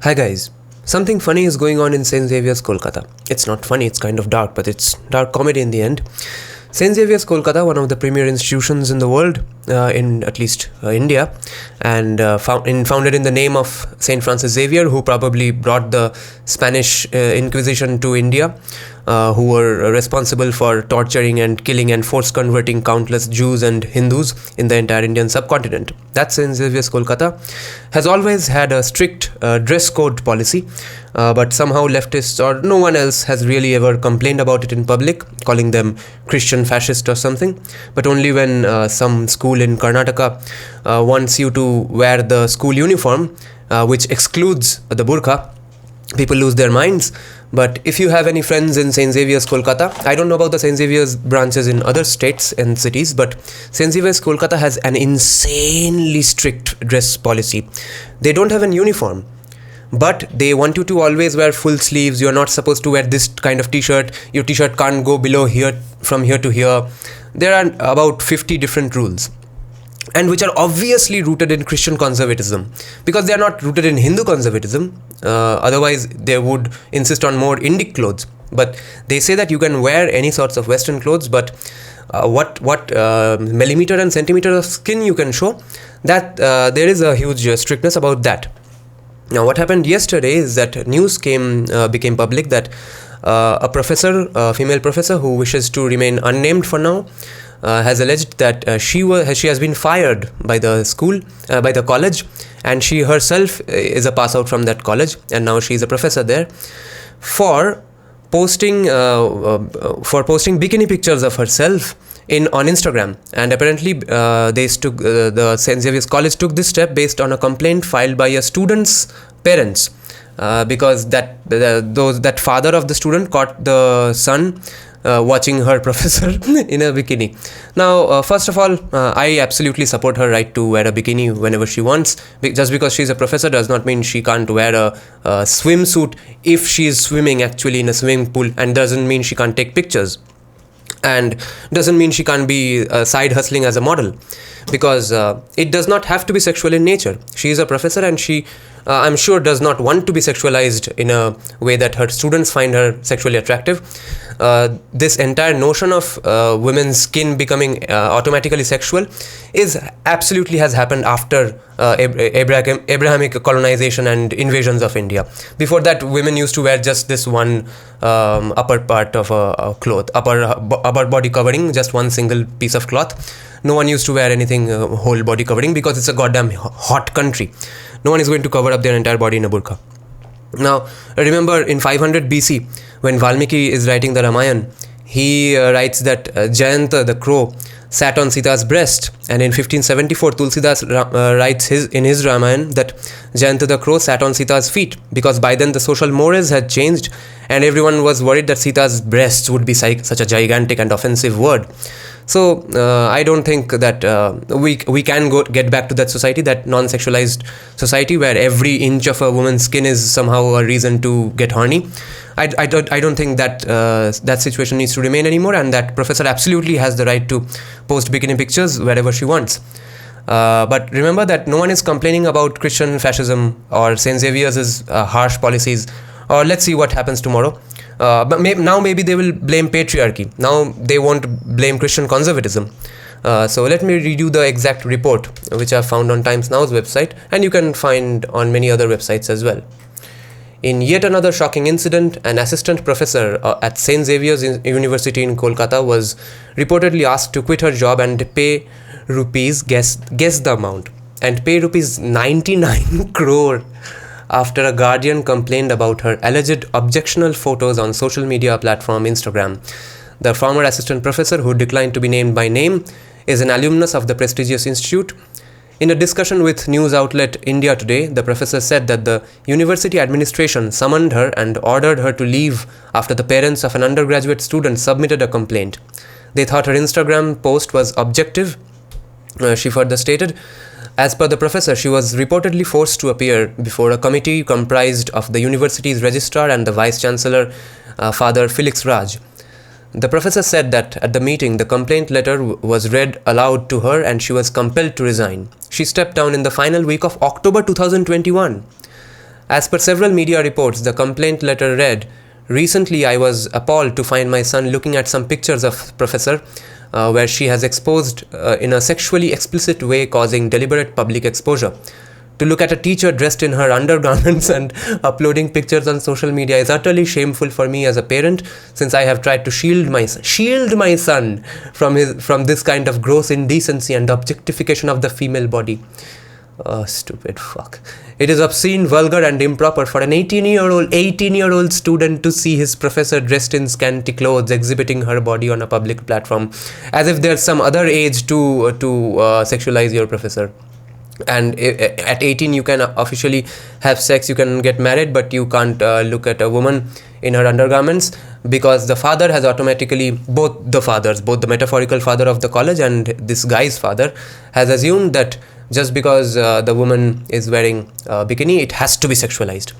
Hi guys. Something funny is going on in St. Xavier's, Kolkata. It's not funny, it's kind of dark, but it's dark comedy in the end. St. Xavier's, Kolkata, one of the premier institutions in the world, in at least India, and founded in the name of St. Francis Xavier, who probably brought the Spanish Inquisition to India, who were responsible for torturing and killing and force converting countless Jews and Hindus in the entire Indian subcontinent. That St. Xavier's, Kolkata has always had a strict dress code policy, but somehow leftists or no one else has really ever complained about it in public, calling them Christian fascist or something. But only when some school in Karnataka wants you to wear the school uniform, which excludes the burqa, people lose their minds. But if you have any friends in St. Xavier's, Kolkata, I don't know about the St. Xavier's branches in other states and cities, but St. Xavier's, Kolkata has an insanely strict dress policy. They don't have an uniform, but they want you to always wear full sleeves. You're not supposed to wear this kind of t-shirt. Your t-shirt can't go below here, from here to here. There are about 50 different rules, and which are obviously rooted in Christian conservatism, because they are not rooted in Hindu conservatism. Otherwise, they would insist on more Indic clothes. But they say that you can wear any sorts of Western clothes, but what millimeter and centimeter of skin you can show, that there is a huge strictness about that. Now, what happened yesterday is that news became public that a professor, a female professor who wishes to remain unnamed for now, has alleged that she has been fired by the school, by the college, and she herself is a pass out from that college, and now she is a professor there, for posting bikini pictures of herself on Instagram. And apparently the St. Xavier's College took this step based on a complaint filed by a student's parents, because that father of the student caught the son watching her professor in a bikini. Now, first of all, I absolutely support her right to wear a bikini whenever she wants. Just because she's a professor does not mean she can't wear a swimsuit if she's swimming actually in a swimming pool, and doesn't mean she can't take pictures, and doesn't mean she can't be side hustling as a model, because it does not have to be sexual in nature. She is a professor, and she I'm sure does not want to be sexualized in a way that her students find her sexually attractive. This entire notion of women's skin becoming automatically sexual absolutely has happened after Abrahamic colonization and invasions of India. Before that, women used to wear just this one upper part of a cloth, upper body covering, just one single piece of cloth. No one used to wear anything whole body covering, because it's a goddamn hot country. No one is going to cover up their entire body in a burqa. Now, remember in 500 BC, when Valmiki is writing the Ramayana, he writes that Jayanta, the crow, sat on Sita's breast. And in 1574, Tulsidas writes in his Ramayana that Jayanta the crow sat on Sita's feet, because by then the social mores had changed, and everyone was worried that Sita's breasts would be such a gigantic and offensive word. So I don't think that we can get back to that society, that non-sexualized society where every inch of a woman's skin is somehow a reason to get horny. I don't think that that situation needs to remain anymore, and that professor absolutely has the right to post bikini pictures wherever she wants. But remember that no one is complaining about Christian fascism or St. Xavier's harsh policies, or let's see what happens tomorrow. But now maybe they will blame patriarchy. Now they won't blame Christian conservatism. So let me read you the exact report, which I found on Times Now's website, and you can find on many other websites as well. In yet another shocking incident, an assistant professor at St. Xavier's University in Kolkata was reportedly asked to quit her job and pay rupees, guess the amount, and pay rupees 99 crore after a Guardian complained about her alleged objectionable photos on social media platform Instagram. The former assistant professor, who declined to be named by name, is an alumnus of the prestigious institute. In a discussion with news outlet India Today, the professor said that the university administration summoned her and ordered her to leave after the parents of an undergraduate student submitted a complaint. They thought her Instagram post was objective, she further stated. As per the professor, she was reportedly forced to appear before a committee comprised of the university's registrar and the vice-chancellor, Father Felix Raj. The professor said that at the meeting, the complaint letter was read aloud to her and she was compelled to resign. She stepped down in the final week of October 2021. As per several media reports, the complaint letter read, "Recently, I was appalled to find my son looking at some pictures of Professor where she has exposed in a sexually explicit way, causing deliberate public exposure. To look at a teacher dressed in her undergarments and uploading pictures on social media is utterly shameful for me as a parent, since I have tried to shield my son from this kind of gross indecency and objectification of the female body." Oh, stupid fuck. "It is obscene, vulgar and improper for an 18-year-old student to see his professor dressed in scanty clothes exhibiting her body on a public platform, as if there's some other age to sexualize your professor. And at 18 you can officially have sex, you can get married, but you can't look at a woman in her undergarments, because the father has automatically, both the metaphorical father of the college and this guy's father has assumed that just because the woman is wearing bikini, it has to be sexualized."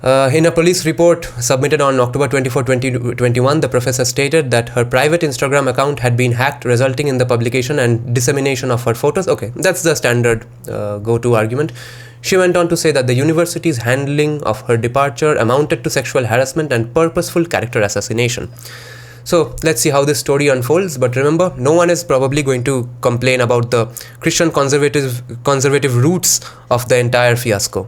In a police report submitted on October 24, 2021, the professor stated that her private Instagram account had been hacked, resulting in the publication and dissemination of her photos. Okay, that's the standard go-to argument. She went on to say that the university's handling of her departure amounted to sexual harassment and purposeful character assassination. So let's see how this story unfolds. But remember, no one is probably going to complain about the Christian conservative roots of the entire fiasco.